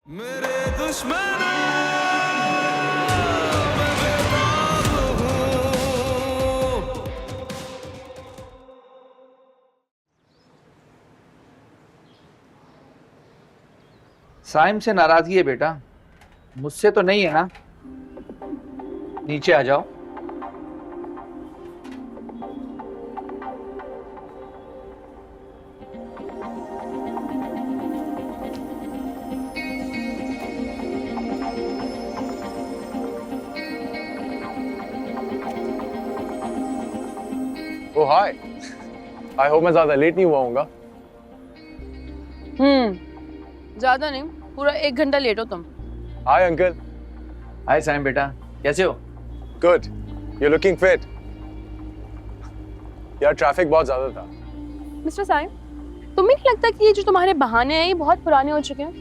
मेरे दुश्मन मैं बेताब हूँ। साइम से नाराजगी है बेटा, मुझसे तो नहीं है ना। नीचे आ जाओ। ओ हाय, आई होप मैं ज्यादा लेट नहीं हुआ हूँगा। ज्यादा नहीं, पूरा 1 घंटा लेट हो तुम। Hi uncle. हाय साइम बेटा, कैसे हो? Good, you looking fit. यार ट्रैफिक बहुत ज्यादा था। मिस्टर साइम, तुम्हें नहीं लगता कि ये जो तुम्हारे बहाने हैं ये बहुत पुराने हो चुके हैं?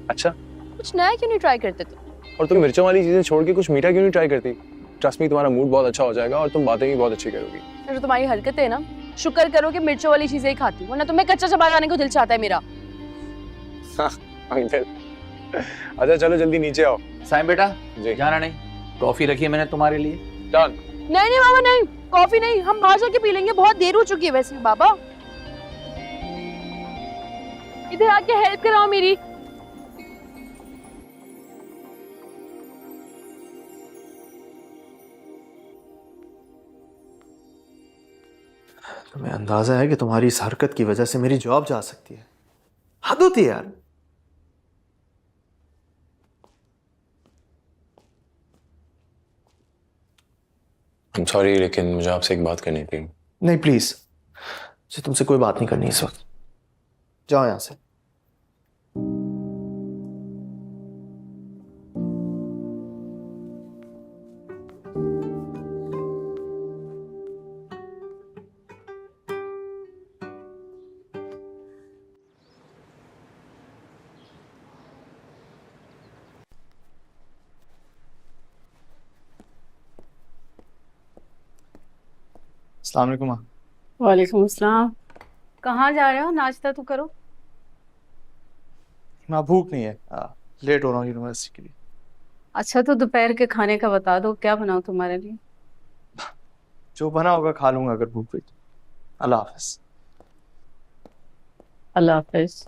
अच्छा, कुछ नया क्यों नहीं ट्राई करते तुम? और तुम मिर्चों वाली चीजें छोड़ के कुछ मीठा क्यों नहीं ट्राई करती? ट्रस्ट मी, तुम्हारा मूड बहुत अच्छा हो जाएगा और तुम बातें भी बहुत अच्छी करोगी। ये जो तुम्हारी हरकतें है ना, शुक्र करो कि मिर्चों वाली चीजें ही खाती हूँ, वरना तुम्हें कच्चा चबा खाने को दिल चाहता है मेरा। अंकल, अच्छा चलो जल्दी नीचे आओ। साइम बेटा जी। जाना नहीं, कॉफी रखी है मैंने तुम्हारे लिए। डन। नहीं नहीं बाबा नहीं, कॉफी नहीं, हम बाहर जाके पी लेंगे, बहुत देर हो चुकी है वैसे भी। बाबा इधर आके हेल्प कराओ मेरी। तुम्हें अंदाजा है कि तुम्हारी इस हरकत की वजह से मेरी जॉब जा सकती है? हद होती है यार। I'm sorry, लेकिन मुझे आपसे एक बात करनी थी। नहीं प्लीज, मुझे तुमसे कोई बात नहीं करनी इस वक्त। जाओ यहां से। अस्सलाम वालेकुम माँ। वालेकुम अस्सलाम। कहाँ जा रहे हो? नाश्ता तो करो। माँ भूख नहीं है, लेट हो रहा हूँ यूनिवर्सिटी के लिए। अच्छा तो दोपहर के खाने का बता दो, क्या बनाऊँ तुम्हारे लिए? जो बना होगा खा लूंगा अगर भूख हुई तो। अल्लाह हाफिज। अल्लाह हाफिज।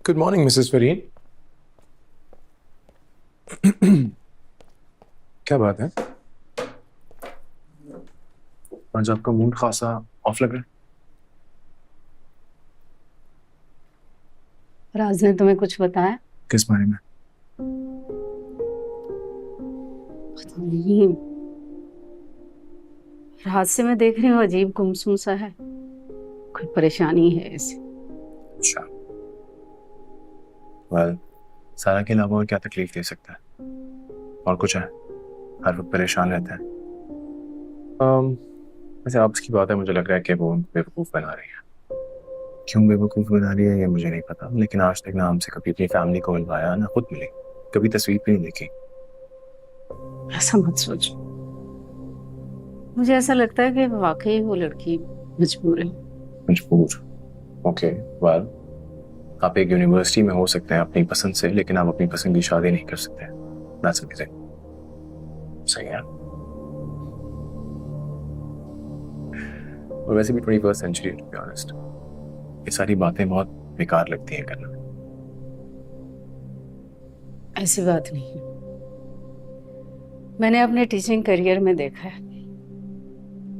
Good morning Mrs Fareen. क्या बात है? आज आपका मूड खासा ऑफ लग रहा है। राज ने तुम्हें कुछ बताया? किस बारे में? पता नहीं, रात से मैं देख रही हूँ अजीब गुमसुम सा है, कोई परेशानी है इसे। अच्छा, वेल सारा के अलावा और क्या तकलीफ दे सकता है? और कुछ है? हर वक्त परेशान रहता है। वैसे आपस की बात है, मुझे लग रहा है कि वो बेवकूफ़ बना रही है। क्यों बेवकूफ़ बना रही है ये मुझे नहीं पता, लेकिन आज तक ना हमसे कभी अपनी फैमिली को मिलवाया, ना खुद मिली, कभी तस्वीर भी नहीं देखी। ऐसा मत सोचो, मुझे ऐसा लगता है कि वाकई वो लड़की मजबूर है। मजबूर? ओके, वेल आप एक यूनिवर्सिटी में हो सकते हैं अपनी पसंद से, लेकिन आप अपनी पसंद की शादी नहीं कर सकते। That's amazing. सही है। और वैसे भी 21st century to be honest, ये सारी बातें बहुत बेकार लगती हैं करना। ऐसी बात नहीं है, मैंने अपने टीचिंग करियर में देखा है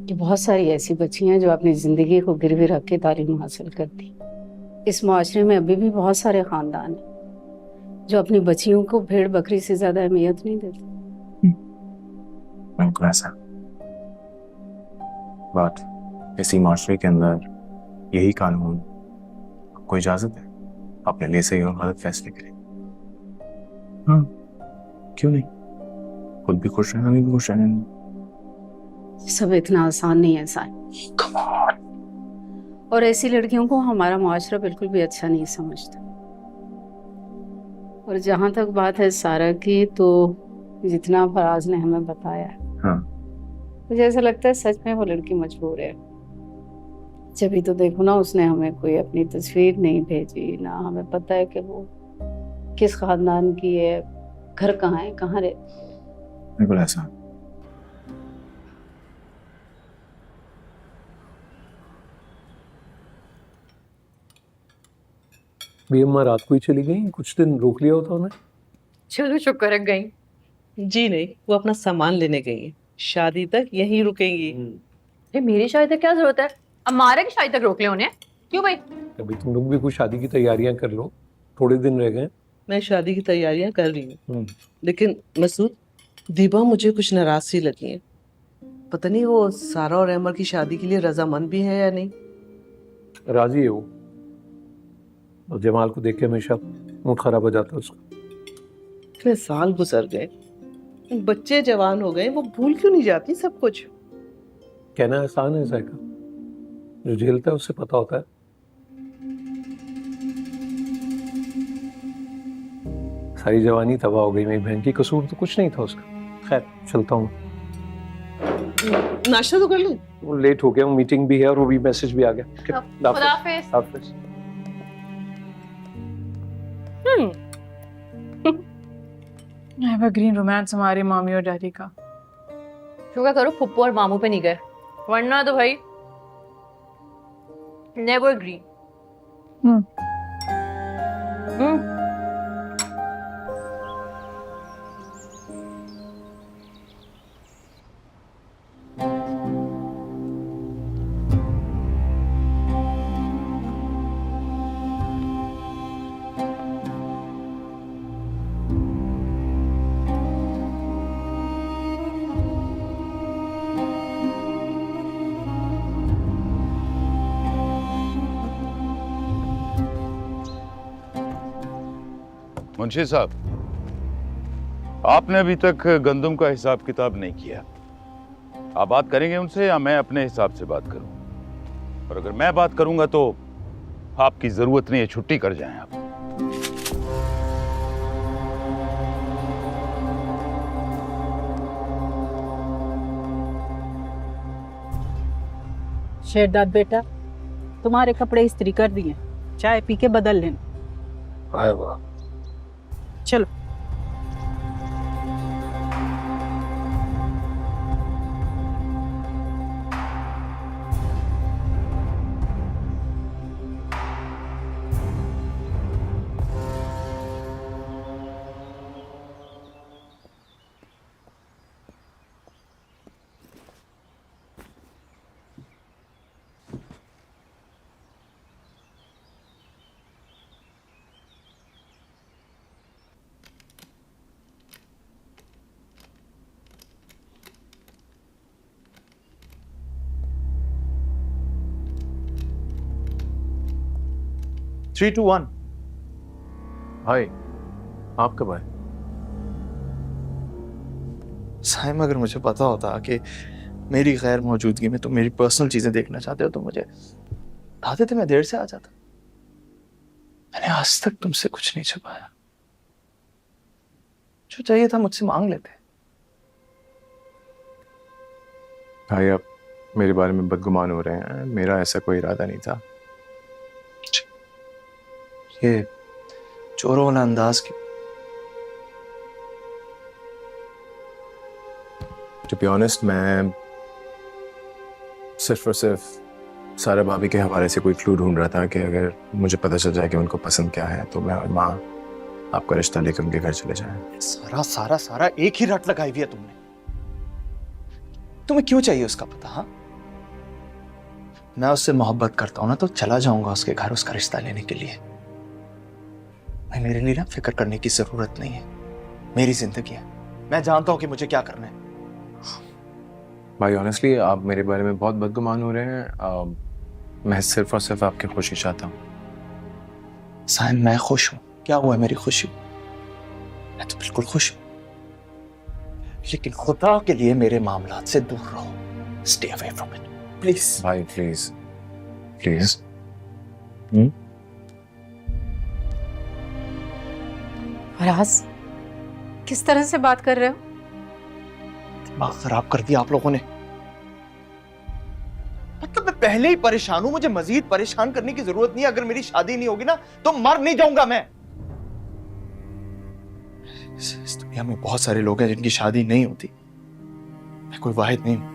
कि बहुत सारी ऐसी बच्चियां हैं जो अपनी जिंदगी को गिरवी रख के तालीम हासिल करती। इस मुआशरे में अभी भी बहुत सारे खानदान हैं जो अपनी बच्चियों को भेड़ बकरी से ज्यादा अहमियत नहीं देते। बिल्कुल ऐसा, बट इसी माशरे के अंदर यही कानून आपको इजाजत है अपने लिए सही और गलत फैसले करें। हाँ, क्यों नहीं? खुद भी खुश रहना, भी खुश रहना। ये सब इतना आसान नहीं है साहब, और ऐसी लड़कियों को हमारा मुआशरा बिल्कुल भी अच्छा नहीं समझता। और जहां तक बात है सारा की, तो जितना फराज ने हमें बताया, हाँ, मुझे ऐसा लगता है सच में वो लड़की मजबूर है। जब तो देखो ना, उसने हमें कोई अपनी तस्वीर नहीं भेजी, ना हमें पता है कि वो किस खानदान की है, घर कहाँ है, कहाँ रहे। बिल्कुल ऐसा। भी अम्मा रात को ही चली गई, कुछ दिन रोक लिया होता उन्हें। चलो शुक्र है गई। जी नहीं, वो अपना सामान लेने गई है, शादी तक यहीं रुकेंगी। ये मेरी शादी तक क्या जरूरत है? हमारे की शादी तक रोक ले उन्हें, क्यों भाई? अभी तुम लोग भी कुछ शादी की तैयारियां कर लो, थोड़े दिन रह गए। मैं शादी की तैयारियां कर रही हूँ, लेकिन मसूद, दीपा मुझे कुछ नाराज सी लगी है। पता नहीं वो सारा और अमर की शादी के लिए रजामंद भी है या नहीं। राजी है वो, और जमाल को देख के हमेशा मूड खराब हो जाता है उसका। इतने साल गुजर गए, बच्चे जवान हो गए, वो भूल क्यों नहीं जाती सब कुछ। कहना आसान है जायका, जो झेलता है उससे पता होता है। सारी जवानी तबाह हो गई, मेरी बहन की कसूर तो कुछ नहीं था उसका। खैर चलता हूँ। नाश्ता तो कर लूं? वो लेट हो गया, मीटिंग भी है और वो भी मैसेज भी आ गया। खुदाफिज। हाफिज। एवरग्रीन रोमांस हमारे मामी और डैडी का। शुक्र करो फुप्पू और मामू पे नहीं गए, वरना तो भाई नेवर ग्रीन। मुंशी साहब, आपने अभी तक गंदम का हिसाब किताब नहीं किया। आप बात करेंगे उनसे या मैं अपने हिसाब से बात करूं? और अगर मैं बात करूंगा तो आपकी जरूरत नहीं है, छुट्टी कर जाएं आप। शेरदाद बेटा, तुम्हारे कपड़े इस्त्री कर दिए, चाय पी के बदल लेना। आए वाह। चलो। Three two one. भाई आप कब आए? साइम, अगर मुझे पता होता कि मेरी गैर मौजूदगी में तुम मेरी पर्सनल चीजें देखना चाहते हो तो मुझे बता देते, मैं देर से आ जाता। मैंने आज तक तुमसे कुछ नहीं छुपाया, जो चाहिए था मुझसे मांग लेते। भाई आप मेरे बारे में बदगुमान हो रहे हैं, मेरा ऐसा कोई इरादा नहीं था। ये चोरों वाला अंदाज की। टू बी ऑनेस्ट, मैं सिर्फ और सिर्फ सारा भाभी के हवाले से कोई क्लू ढूंढ रहा था कि अगर मुझे पता चल जाए कि उनको पसंद क्या है तो मैं और माँ आपका रिश्ता लेकर उनके घर चले जाएं। सारा सारा सारा एक ही रट लगाई हुई है तुमने। तुम्हें क्यों चाहिए उसका पता? हाँ, मैं उससे मोहब्बत करता हूं ना तो चला जाऊंगा उसके घर उसका रिश्ता लेने के लिए। मेरे लिए ना फिक्र करने की जरूरत नहीं है, मेरी जिंदगी है, मैं जानता हूं कि मुझे क्या करना है। भाई ऑनेस्टली आप मेरे बारे में बहुत बदगुमान हो रहे हैं। मैं सिर्फ और सिर्फ आपकी खुशी चाहता हूँ। साइम, मैं खुश हूं। क्या हुआ मेरी खुशी? मैं तो बिल्कुल खुश हूं, लेकिन खुदा के लिए मेरे मामलात से दूर रहो। Stay away from it please. भाई प्लीज प्लीज। फराज, किस तरह से बात कर रहे हो? दिमाग खराब कर दिया आप लोगों ने। मतलब मैं पहले ही परेशान हूं, मुझे मजीद परेशान करने की जरूरत नहीं है। अगर मेरी शादी नहीं होगी ना तो मर नहीं जाऊंगा मैं। इस दुनिया में बहुत सारे लोग हैं जिनकी शादी नहीं होती, मैं कोई वाहिद नहीं हूं।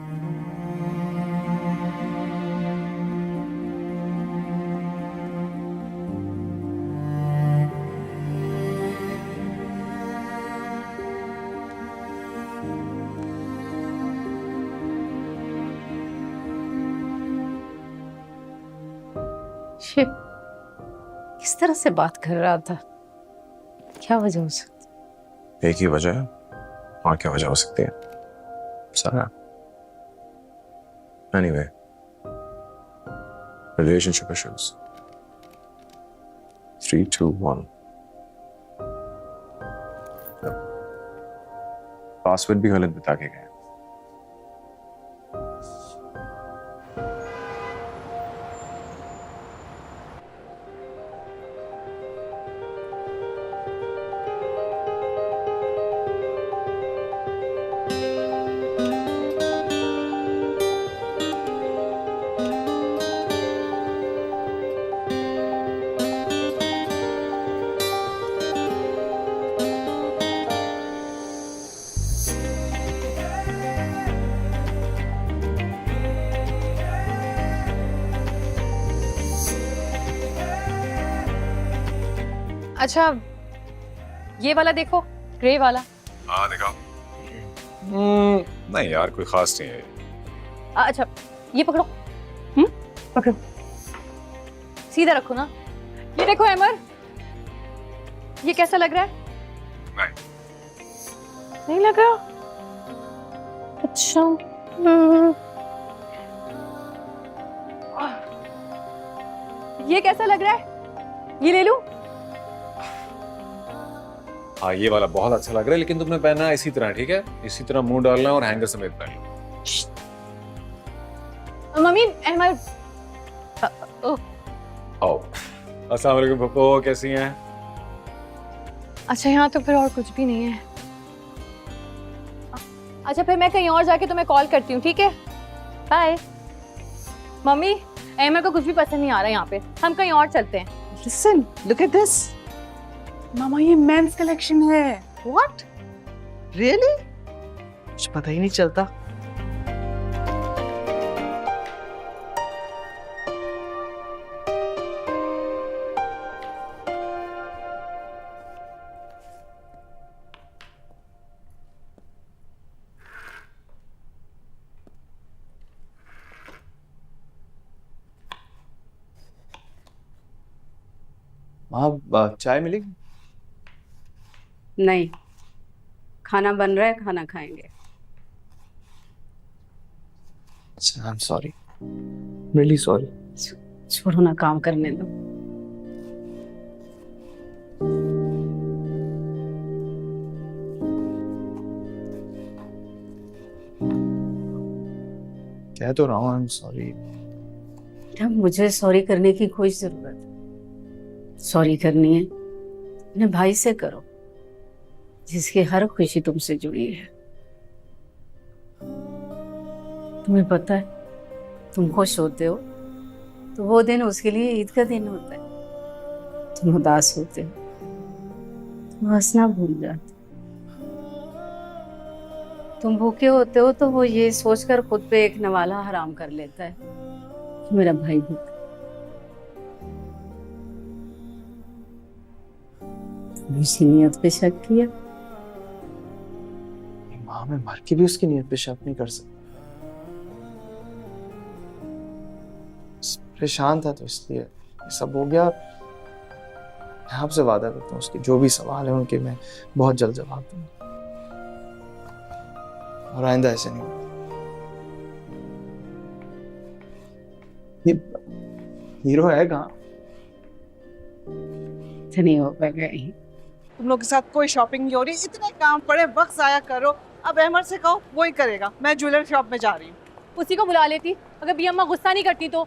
शिव किस तरह से बात कर रहा था? क्या वजह हो सकती? एक ही वजह है, और क्या वजह हो सकती है? सारा एनीवे, रिलेशनशिप इश्यूज। 3, 2, 1। पासवर्ड भी गलत बता के गए। अच्छा, ये वाला देखो, ग्रे वाला। हाँ दिखाओ। नहीं यार, कोई खास नहीं है। अच्छा, ये पकड़ो। पकड़ो, सीधा रखो ना। ये देखो अमर, ये कैसा लग रहा है? नहीं लग रहा? अच्छा। ये कैसा लग रहा है? ये ले लूं? हाँ, ये वाला बहुत अच्छा लग रहा है, लेकिन तुमने पहना है इसी तरह, ठीक है? इसी तरह मुंह डालना और हैंगर समेत पहन लो। मम्मी, अहमद। आओ। अस्सलाम वालेकुम पप्पो, कैसी हैं? अच्छा, यहाँ तो फिर और कुछ भी नहीं है। अच्छा, फिर मैं कहीं और जाके तुम्हें कॉल करती हूँ, ठीक है? बाय। मम्मी, अहमद को कुछ भी पसंद नहीं आ रहा यहाँ पे, हम कहीं और चलते हैं। Listen, look at this. मामा ये मेंस कलेक्शन है। What? Really? कुछ पता ही नहीं चलता। माँ, चाय मिलेगी? नहीं, खाना बन रहा है, खाना खाएंगे। I am sorry, really sorry. छोड़ो ना, काम करने दो। कह तो रहा हूँ आई एम सॉरी। अब मुझे सॉरी करने की कोई जरूरत है? सॉरी करनी है अपने भाई से करो, जिसकी हर खुशी तुमसे जुड़ी है। तुम्हें पता है, तुम खुश होते हो तो वो दिन उसके लिए ईद का दिन होता है। तुम उदास होते हो तुम हंसना भूल जाते हो। तुम भूखे होते हो तो वो ये सोचकर खुद पे एक नवाला हराम कर लेता है कि मेरा भाई भूखा। तुमने नियत पे शक किया? माँ, मैं मर के भी उसकी नियत पे शक नहीं कर सकता। परेशान था तो इसलिए ये सब हो गया। मैं आपसे वादा करता हूँ उसके जो भी सवाल है उनके मैं बहुत जल्द जवाब दूंगा, और आइंदा ऐसे नहीं होगा। ये हीरो है कहाँ? नहीं हो पाएगा। तुम लोग के साथ कोई शॉपिंग नहीं हो रही, इतने काम पड़े, वक्त जाया करो। अब अहमद से कहो, वो ही करेगा। मैं ज्वेलरी शॉप में जा रही हूँ। उसी को बुला लेती, अगर बी अम्मा गुस्सा नहीं करती तो।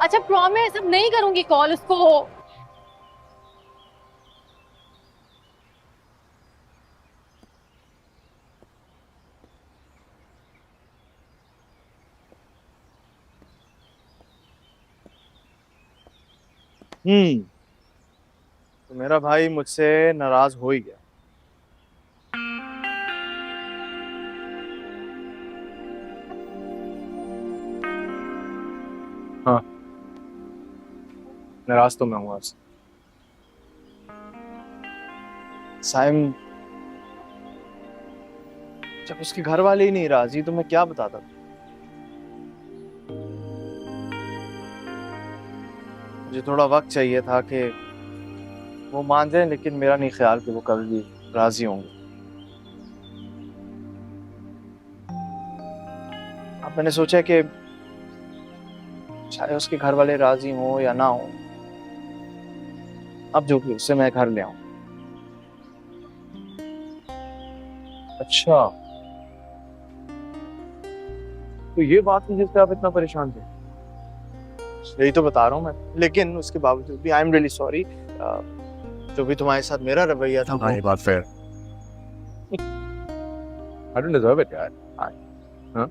अच्छा, प्रॉमिस अब नहीं करूंगी कॉल उसको। तो मेरा भाई मुझसे नाराज हो ही गया। हाँ, नाराज तो मैं हूँ आपसे। साइम, जब उसके घर वाले ही नहीं राजी तो मैं क्या बताता? मुझे थोड़ा वक्त चाहिए था कि वो मान जाए, लेकिन मेरा नहीं ख्याल कि वो कभी भी राजी होंगे। अब मैंने सोचा कि चाहे उसके घर वाले राजी हों या ना हो, अब जो भी उससे मैं घर ले आऊं। अच्छा, तो ये बात है जिससे आप इतना परेशान थे? यही तो बता रहा हूँ मैं, लेकिन उसके बावजूद भी आई एम रियली सॉरी। जो भी तुम्हारे साथ मेरा रवैया था हाँ, ये बात fair. I don't deserve it यार। हाँ,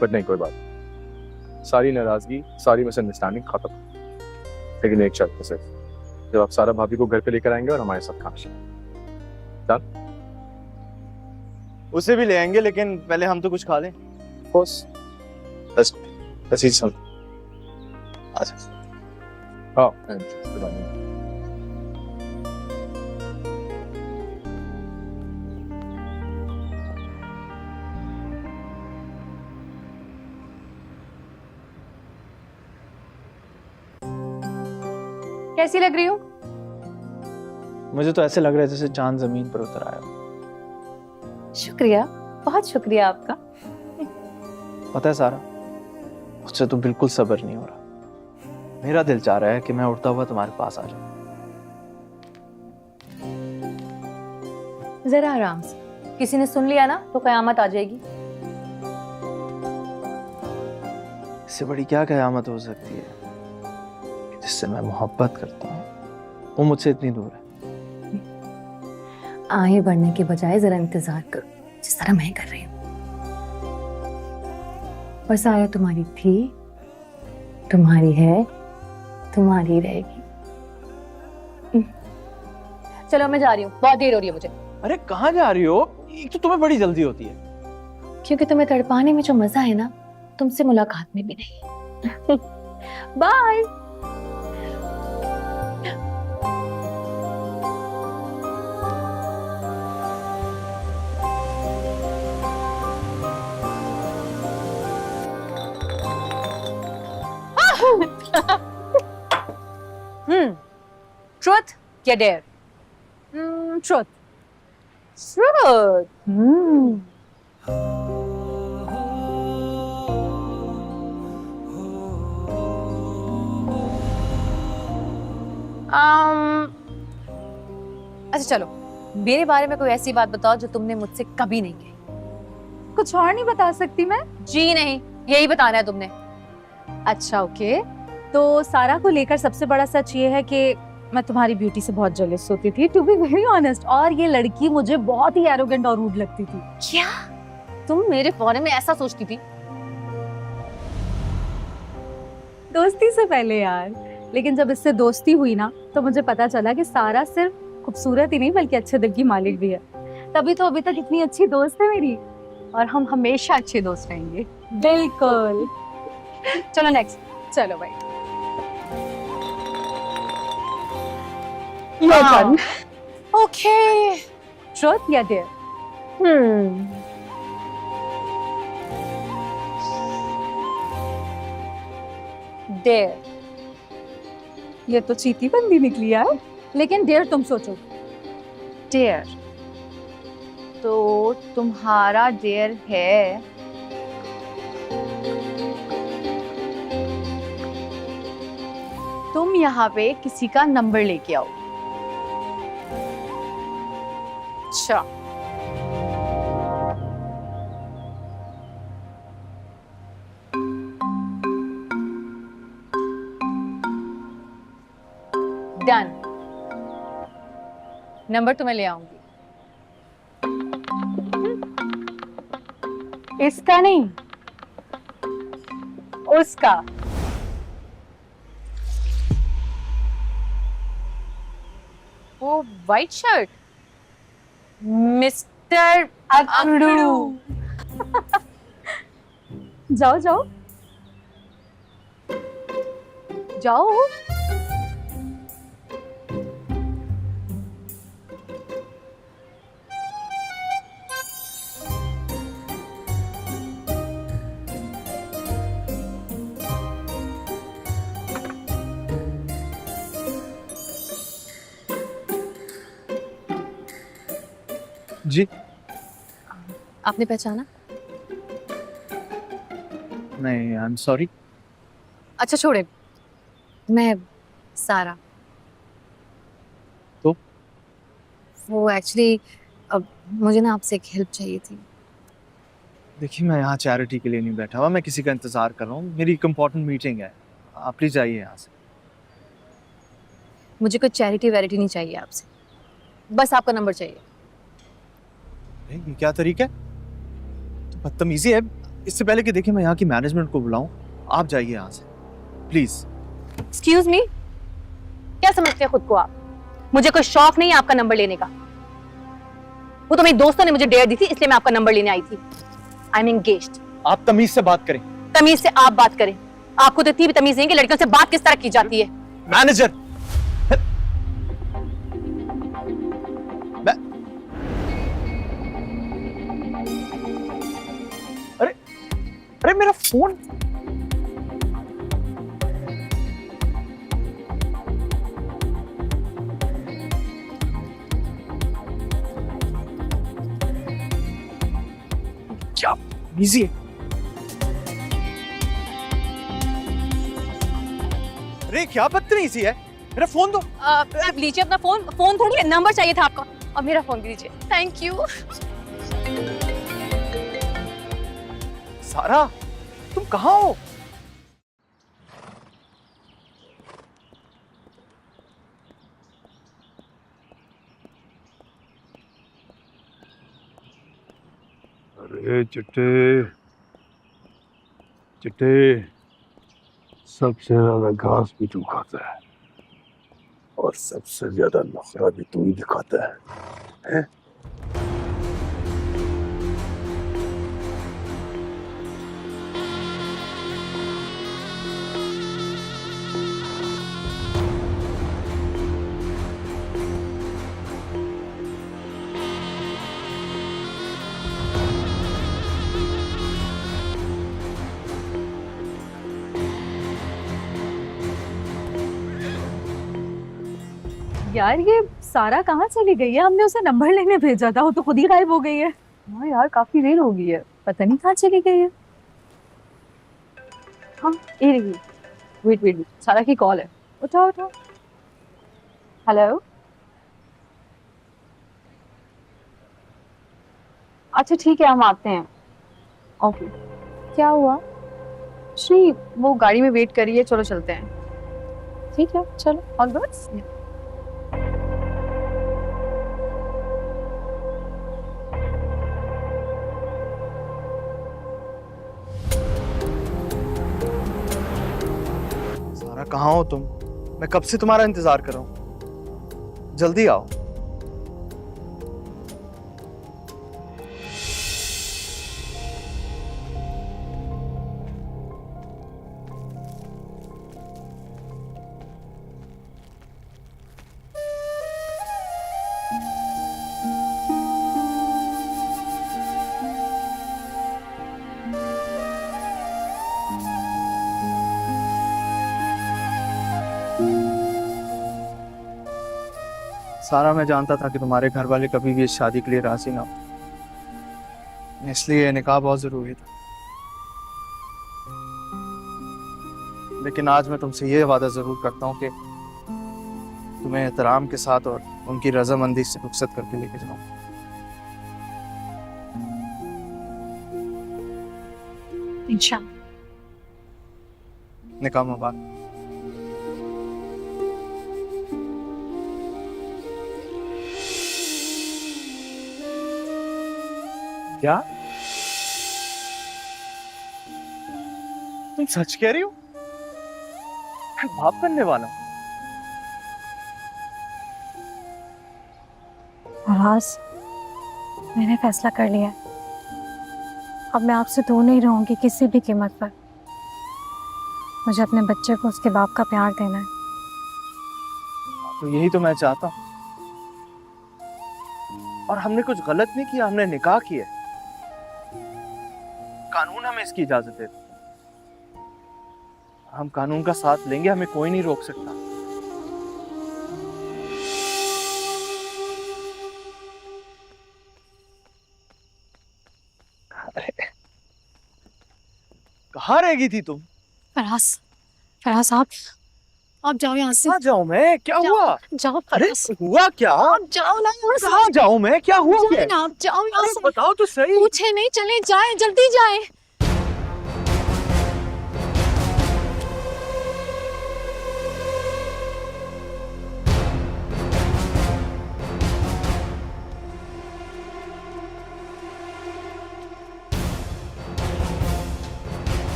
बट नहीं, कोई बात नहीं। सारी नाराजगी, सारी मिसअंडरस्टैंडिंग खत्म। लेकिन एक शर्त है सिर्फ, जब आप सारा भाभी को घर पे लेकर आएंगे और हमारे साथ खाना खाएंगे। उसे भी ले आएंगे, लेकिन पहले हम तो कुछ खा लें। बस बस इस सब। अच्छा। हाँ, कैसी लग रही हूँ? मुझे तो ऐसे लग रहा है जैसे चांद जमीन पर उतर आया। शुक्रिया, बहुत शुक्रिया आपका। पता है सारा, मुझसे तो बिल्कुल सब्र नहीं हो रहा। मेरा दिल चाह रहा है कि मैं उड़ता हुआ तुम्हारे पास आ जाऊं। जरा आराम से, किसी ने सुन लिया ना तो कयामत आ जाएगी। इससे बड़ी क्या कयामत हो सकती है? जिससे मैं मोहब्बत करता हूँ वो मुझसे इतनी दूर है। आगे बढ़ने के बजाय जरा इंतजार करो, जिस तरह मैं कर रही हूँ। और सारा तुम्हारी थी, तुम्हारी है, तुम्हारी रहेगी। चलो मैं जा रही हूँ, बहुत देर हो रही है मुझे। अरे कहाँ जा रही हो? एक तो तुम्हें बड़ी जल्दी होती है। क्योंकि तुम्हें तड़पाने में जो मजा है ना, तुमसे मुलाकात में भी नहीं। बाय। ट्रुथ या डेयर? ट्रुथ। ट्रुथ। अच्छा चलो, मेरे बारे में कोई ऐसी बात बताओ जो तुमने मुझसे कभी नहीं कही। कुछ और नहीं बता सकती मैं? जी नहीं, यही बताना है तुमने। अच्छा ओके, तो सारा को लेकर सबसे बड़ा सच ये है कि मैं तुम्हारी ब्यूटी से बहुत जेलस होती थी, टू बी वेरी ऑनेस्ट। और ये लड़की मुझे बहुत ही एरोगेंट और रूड लगती थी। क्या तुम मेरे बारे में ऐसा सोचती थी? दोस्ती से पहले यार, लेकिन जब इससे दोस्ती हुई ना तो मुझे पता चला कि सारा सिर्फ खूबसूरत ही नहीं बल्कि अच्छे दिल की मालिक भी है। तभी तो अभी तक इतनी अच्छी दोस्त है मेरी, और हम हमेशा अच्छे दोस्त रहेंगे। बिल्कुल। चलो नेक्स्ट। चलो भाई। ओके। ट्रुथ या डेयर? डेयर। ये तो चीटी बंदी निकली यार, लेकिन डेयर तुम सोचो। डेयर तो तुम्हारा डेयर है तुम यहाँ पे किसी का नंबर लेके आओ। अच्छा, डन। नंबर तुम्हें ले आऊंगी। इसका नहीं, उसका। वो वाइट शर्ट, मिस्टर अकड़ू। जाओ जाओ जाओ। जी आपने पहचाना? नहीं, आई एम सॉरी। अच्छा छोड़े, मैं सारा। तो? वो एक्चुअली अब मुझे ना आपसे एक हेल्प चाहिए थी। देखिए, मैं यहाँ चैरिटी के लिए नहीं बैठा हुआ, मैं किसी का इंतजार कर रहा हूँ। मेरी एक इम्पोर्टेंट मीटिंग है, आप प्लीज जाइए यहाँ से। मुझे कोई चैरिटी वैरिटी नहीं चाहिए आपसे, बस आपका नंबर चाहिए। ये क्या तरीका है? तो बदतमीजी है। इससे पहले कि देखिए मैं यहाँ की मैनेजमेंट को बुलाऊं, आप जाइए यहाँ से प्लीज। एक्सक्यूज मी, क्या समझते हैं खुद को आप? मुझे कोई शौक नहीं है आपका नंबर लेने का। वो तो मेरे दोस्तों ने मुझे डेयर दी थी, इसलिए मैं आपका नंबर लेने आई थी। I am engaged. आप तमीज से बात करें। तमीज से आप बात करें। आपको तो इतनी भी तमीज नहीं कि लड़कियों से बात किस तरह की जाती है। मैनेजर, अरे मेरा फोन। क्या बिजी है? अरे क्या बदतमीजी है? मेरा फोन दो। आप लीजिए अपना फोन। फोन थोड़ी है, नंबर चाहिए था आपका, और मेरा फोन भी दीजिए। Thank you. सारा, तुम कहाँ हो? अरे चिट्टे चिट्टे, सबसे ज्यादा घास भी तू खाता है और सबसे ज्यादा नखरा भी तू ही दिखाता है? यार ये सारा कहाँ चली गई है? हमने उसे नंबर लेने भेजा था, वो तो खुद ही गायब हो गई है। हाँ यार, काफी देर हो गई है, पता नहीं कहाँ चली गई है। हाँ ये रही। वेट वेट, सारा की कॉल है, उठाओ उठाओ। हेलो, अच्छा ठीक है, हम आते हैं। ओके। क्या हुआ? श्री, वो गाड़ी में वेट कर रही है, चलो चलते हैं। ठीक है चलो, ऑल द बेस्ट। सारा कहाँ हो तुम? मैं कब से तुम्हारा इंतजार कर रहा हूँ, जल्दी आओ। सारा, मैं जानता था कि तुम्हारे घर वाले कभी भी इस शादी के लिए राजी ना हो, इसलिए निकाह बहुत जरूरी था। लेकिन आज मैं तुमसे ये वादा जरूर करता हूँ कि तुम्हें एहतराम के साथ और उनकी रजामंदी से रुखसत करके लेके जाऊँ। इंशाल्लाह। निकाह मुबारक। क्या तुम सच कह रही हो? मैं बाप बनने वाला हूं। फराज, मैंने फैसला कर लिया है। अब मैं आपसे दूर नहीं रहूंगी किसी भी कीमत पर। मुझे अपने बच्चे को उसके बाप का प्यार देना है। तो यही तो मैं चाहता हूँ। और हमने कुछ गलत नहीं किया, हमने निकाह किया। कानून हमें इसकी इजाजत देता। हम कानून का साथ लेंगे, हमें कोई नहीं रोक सकता। अरे कहाँ रह गई थी तुम? फराज, फराज आप जाओ यहाँ से। कहाँ जाऊँ मैं? क्या हुआ? जाओ अरे फराज, हुआ क्या? आप जाओ ना यहाँ से। कहाँ जाऊँ मैं? क्या हुआ? क्या? जाए ना, आप जाओ यहाँ अरे से। बताओ तो सही। पूछे नहीं, चले जाए, जल्दी जाए।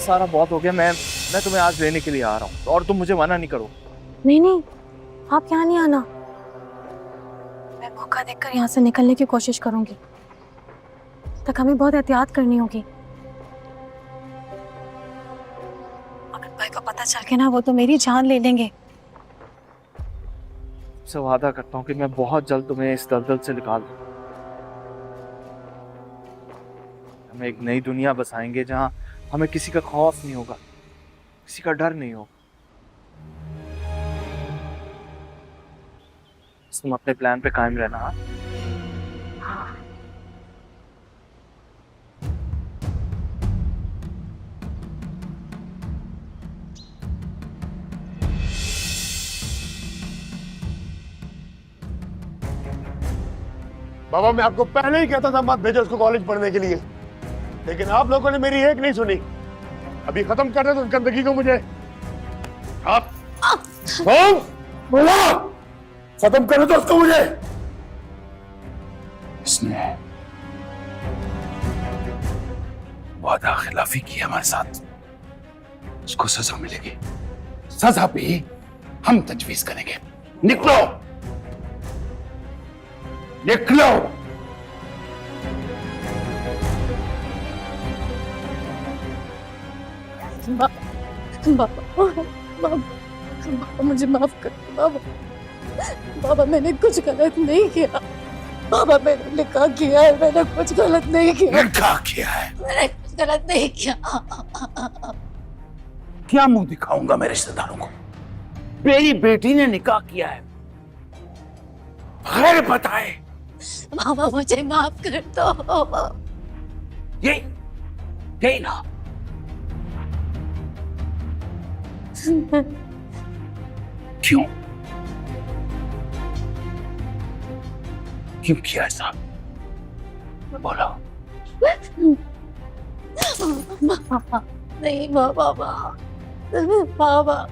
सारा बहुत हो गया। मैं तुम्हें आज लेने के लिए आ रहा हूँ और तुम मुझे मना नहीं करो। नहीं नहीं, आप यहाँ नहीं आना। मैं मौका देखकर यहाँ से निकलने की कोशिश करूंगी। तक हमें बहुत एहतियात करनी होगी। अगर भाई को पता चल के ना, वो तो मेरी जान ले लेंगे। से वादा करता हूँ कि मैं बहुत जल्द तुम्हें इस दलदल से निकाल दूँ। हम एक नई दुनिया बसाएंगे जहाँ हमें किसी का खौफ नहीं होगा, किसी का डर नहीं होगा। तुम अपने प्लान पे कायम रहना। हाँ? बाबा, मैं आपको पहले ही कहता था मत भेजो उसको कॉलेज पढ़ने के लिए, लेकिन आप लोगों ने मेरी एक नहीं सुनी। अभी खत्म कर रहे थे गंदगी को मुझे। आप बोला खत्म करो तो उसको मुझे। इसने वादा खिलाफी की हमारे साथ, उसको सजा मिलेगी। सजा भी हम तजवीज करेंगे। निकलो, निकलो। बाबा, बाबा, बाबा मुझे माफ कर दो बाबा। बाबा मैंने कुछ गलत नहीं किया। बाबा मैंने निकाह किया है, मैंने कुछ गलत नहीं किया। निकाह किया है? मैंने कुछ गलत नहीं किया। क्या मुंह दिखाऊंगा मैं रिश्तेदारों को? मेरी बेटी ने निकाह किया है, खैर बताए। बाबा मुझे माफ कर दो। यही ना? क्यों क्यों किया ऐसा? बोलो। नहीं बाबा, बाबा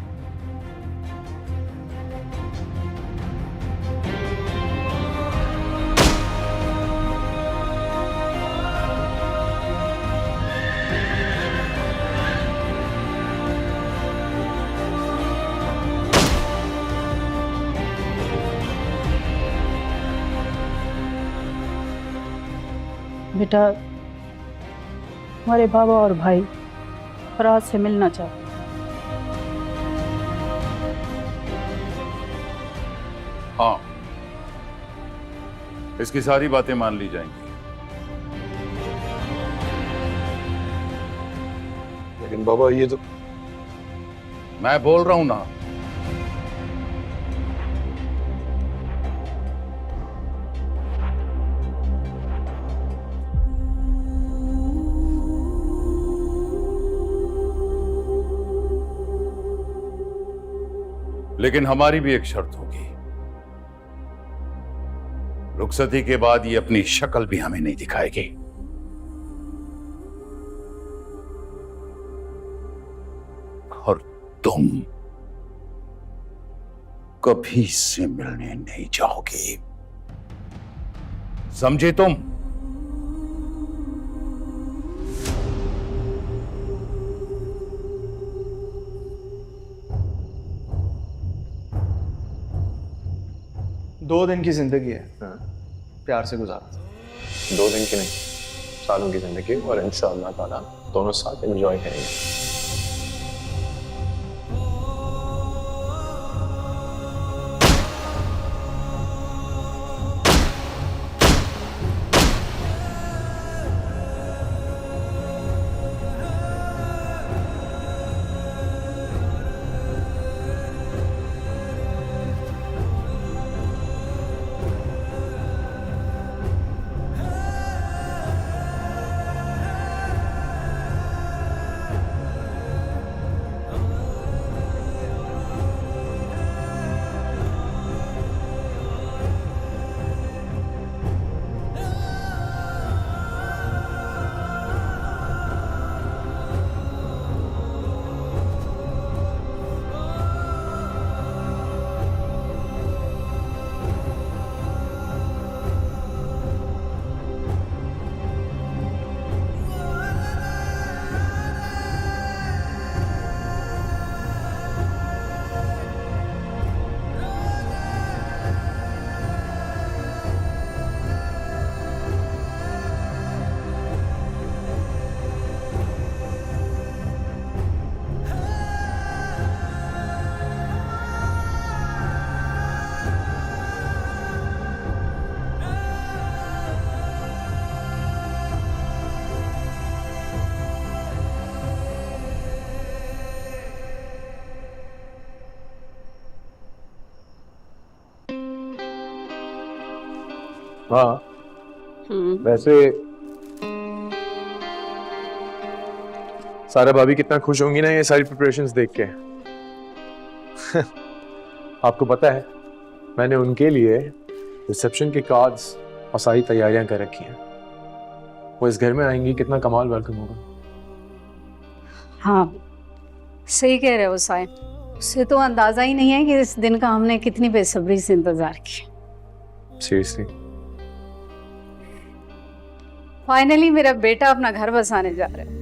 बेटा, हमारे बाबा और भाई फराज से मिलना चाहते। हाँ, इसकी सारी बातें मान ली जाएंगी, लेकिन बाबा ये तो मैं बोल रहा हूं ना। लेकिन हमारी भी एक शर्त होगी। रुखसती के बाद ये अपनी शक्ल भी हमें नहीं दिखाएगी। और तुम कभी इससे मिलने नहीं जाओगे, समझे तुम? दो दिन की जिंदगी है, प्यार से गुजारा। 2 दिन की नहीं, सालों की जिंदगी, और इंशाअल्लाह ताला दोनों साथ एंजॉय करेंगे। हाँ, वैसे सारा भाभी कितना खुश होंगी ना ये सारी प्रिपरेशंस देख के। आपको पता है मैंने उनके लिए रिसेप्शन के कार्ड्स और सारी तैयारियां कर रखी हैं। वो इस घर में आएंगी, कितना कमाल वेलकम होगा। हाँ, सही कह रहे हो साइम। उससे तो अंदाजा ही नहीं है कि इस दिन का हमने कितनी बेसब्री से इंतजार किया। सीरियसली फाइनली मेरा बेटा अपना घर बसाने जा रहा है।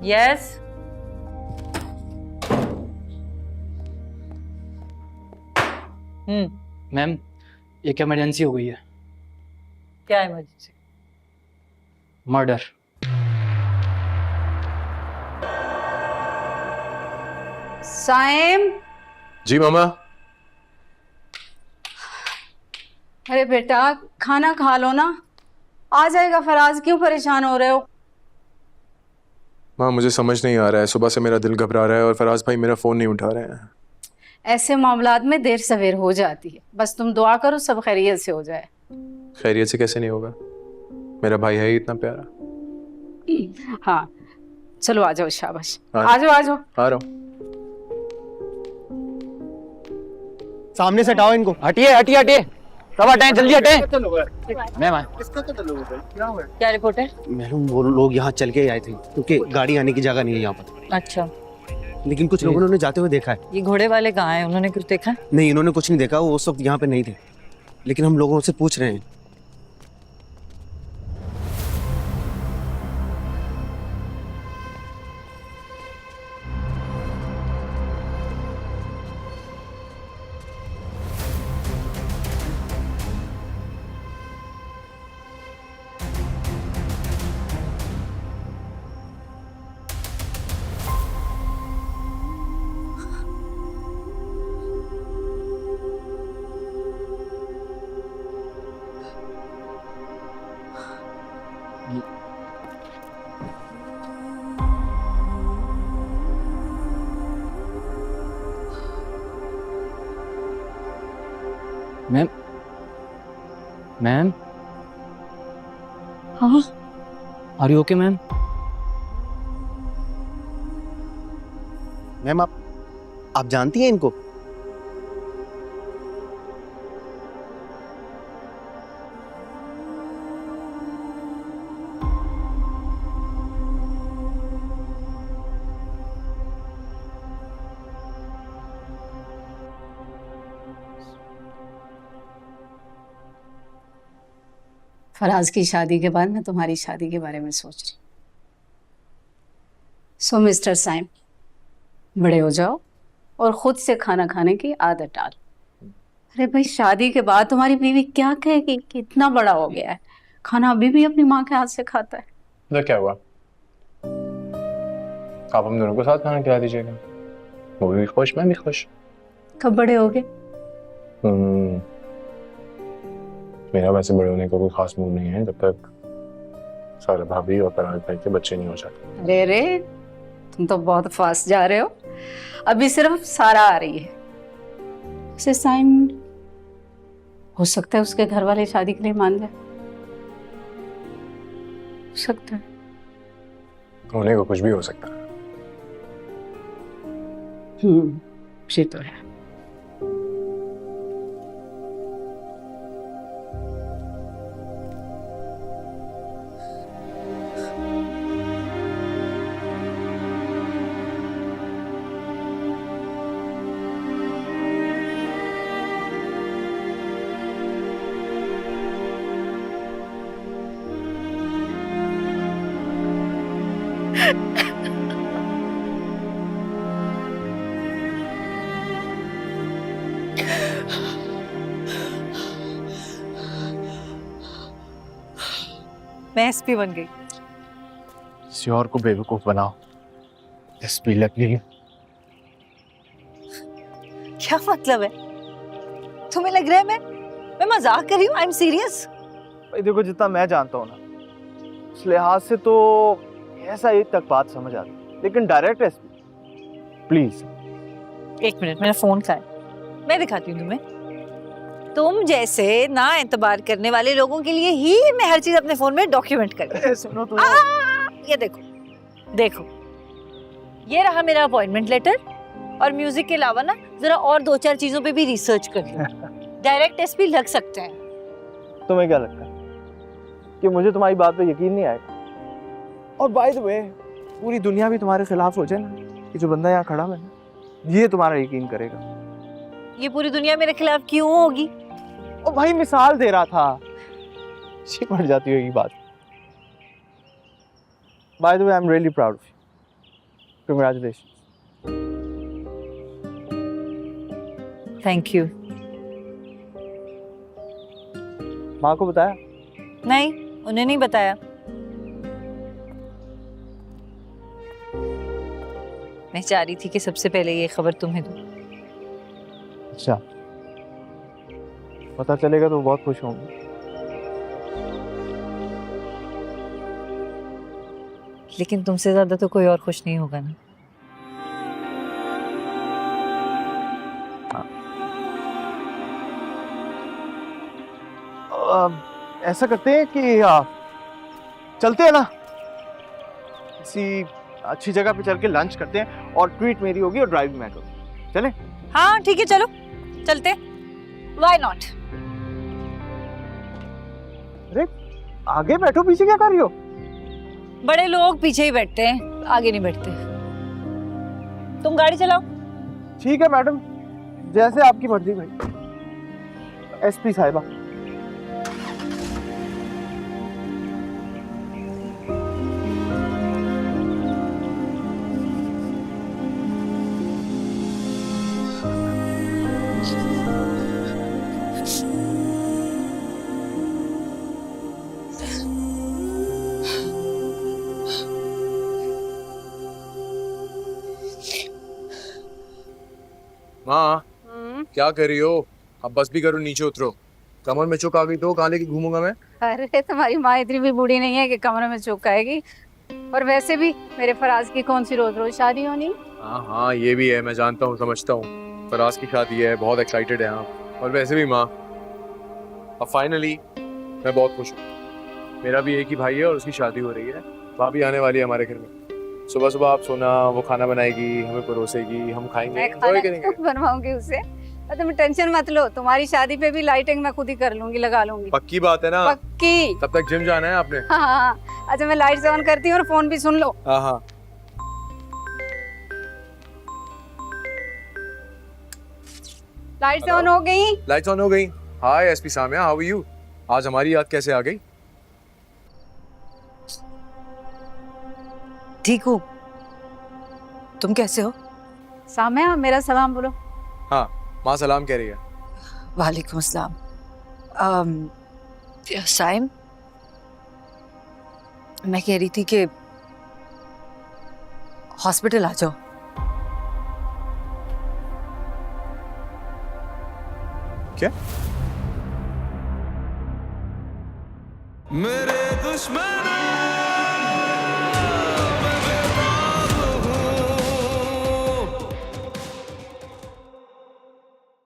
यस मैम, एक इमरजेंसी हो गई है। क्या इमरजेंसी? मर्डर। साइम। जी मामा। अरे बेटा खाना खा लो ना, आ जाएगा फराज, क्यों परेशान हो रहे हो? माँ मुझे समझ नहीं आ रहा है, सुबह से मेरा दिल घबरा रहा है और फराज भाई मेरा फ़ोन नहीं उठा रहे हैं। ऐसे मामलात में देर सवेर हो जाती है, बस तुम दुआ करो सब खैरियत से हो जाए। खैरियत से कैसे नहीं होगा, मेरा भाई है ही इतना प्यारा। हाँ चलो आ जाओ, शाबाश, आ जाओ आ जाओ। आ रहा हूँ। सामने से हटाओ इनको। हटिए हटिए हटिए, सब हटाएं, जल्दी हटें। मैम क्या रिपोर्ट है? मैडम वो लोग यहाँ चल के आए थे क्योंकि गाड़ी आने की जगह नहीं है यहाँ पर। अच्छा, लेकिन कुछ लोगों ने जाते हुए देखा है। ये घोड़े वाले कहाँ हैं? उन्होंने कुछ देखा? नहीं, इन्होंने कुछ नहीं देखा, वो उस वक्त यहाँ पे नहीं थे, लेकिन हम लोगों से पूछ रहे हैं। मैम मैम हाँ are you okay ma'am? Ma'am आप जानती हैं इनको? फराज की शादी के बाद मैं तुम्हारी शादी के बारे में सोच रही हूँ। सो मिस्टर साइम, बड़े हो जाओ और खुद से खाना खाने की आदत डालो। अरे भाई, शादी के बाद तुम्हारी बीवी क्या कहेगी कि इतना बड़ा हो गया है, खाना अभी भी अपनी माँ के हाथ से खाता है। तो क्या हुआ, आप हम दोनों को साथ खाना खिला दीजिएगा, वो भी खुश मैं भी खुश। कब बड़े हो गए? मेरा वैसे बड़े होने का कोई खास मूड नहीं है जब तक सारा भाभी और फराज भाई के बच्चे नहीं हो जाते। अरे रे, तुम तो बहुत फास्ट जा रहे हो। अभी सिर्फ सारा आ रही है। उसे साइन हो सकता है उसके घर वाले शादी के लिए मान जाए, हो सकता है। होने को कुछ भी हो सकता है। ये तो है। मैं एसपी बन गई। किसी और को बेवकूफ बनाओ, एसपी लग गई। क्या मतलब है? तुम्हें लग रहा है मैं मजाक कर रही हूँ? I am serious. भाई देखो, जितना मैं जानता हूँ ना, उस लिहाज से तो ऐसा एक तक बात समझ आती, लेकिन डायरेक्ट एसपी प्लीज। एक मिनट, मेरा फोन का है, मैं दिखाती हूँ तुम्हें। तुम जैसे ना एतबार करने वाले लोगों के लिए ही मैं हर चीज अपने फोन में डॉक्यूमेंट करती हूँ। सुनो तो, ये देखो, ये रहा मेरा अपॉइंटमेंट लेटर, और म्यूजिक के अलावा ना जरा और 2-4 चीजों पे भी रिसर्च कर लो। डायरेक्ट एसपी लग सकते हैं। तुम्हें क्या लगता है कि मुझे तुम्हारी बात पे यकीन नहीं आएगा? और बाय द वे, पूरी दुनिया भी तुम्हारे खिलाफ हो जाए ना, कि जो बंदा यहाँ खड़ा है ना, ये तुम्हारा यकीन करेगा। ये पूरी दुनिया मेरे खिलाफ क्यों होगी? ओ भाई, मिसाल दे रहा था, अच्छी पड़ जाती होगी बात। By the way, I am really proud of you. Congratulations. Thank you. माँ को बताया? नहीं, उन्हें नहीं बताया। मैं चाह रही थी कि सबसे पहले ये खबर तुम्हें दूं। अच्छा, पता चलेगा तो बहुत खुश होंगे। लेकिन तुमसे ज्यादा तो कोई और खुश नहीं होगा ना। ऐसा करते हैं कि चलते हैं ना, किसी अच्छी जगह पे चल के लंच करते हैं, और ट्रीट मेरी होगी और ड्राइव मैं करूँगी। चलें? हाँ ठीक है, चलो चलते। Why not? अरे आगे बैठो, पीछे क्या कर रही हो? बड़े लोग पीछे ही बैठते हैं, आगे नहीं बैठते। तुम गाड़ी चलाओ। ठीक है मैडम, जैसे आपकी मर्जी भाई। एसपी साहिबा। माँ, क्या कर रही हो? अब बस भी करो, नीचे उतरो। कमर में चुक आ गई तो कहाँ लेके घूमूंगा मैं? अरे तुम्हारी माँ इतनी भी बूढ़ी नहीं है कि कमरे में चुक आएगी। और वैसे भी मेरे फराज की कौन सी रोज रोज शादी होनी। हाँ हाँ, ये भी है, मैं जानता हूँ, समझता हूँ। फराज की शादी है, बहुत एक्साइटेड है आप। और वैसे भी माँ, अब फाइनली मैं बहुत खुश हूँ। मेरा भी एक ही भाई है और उसकी शादी हो रही है। भाभी आने वाली है हमारे घर में। सुबह सुबह आप सोना, वो खाना बनाएगी, हमें परोसेगी, हम खाएंगे, मैं एंजॉय खाना करेंगे। खुद बनवाऊंगी उसे। और तुम टेंशन मत लो, तुम्हारी शादी पे भी लाइटिंग मैं खुद ही कर लूंगी, लगा लूंगी। पक्की बात है ना? पक्की। तब तक जिम जाना है आपने? हाँ हाँ। अच्छा मैं लाइट्स ऑन करती हूँ और फोन भी सुन लो। हाँ हाँ। लाइट्स ऑन हो गई? लाइट्स ऑन हो गई। Hi SP Samia, how are you? आज हमारी याद कैसे आ गई? ठीक हूँ, तुम कैसे हो? सामिया मेरा सलाम बोलो। हाँ, माँ सलाम कह रही है। वालेकुम अस्सलाम। साइम, मैं कह रही थी कि हॉस्पिटल आ जाओ। क्या? मेरे दुश्मन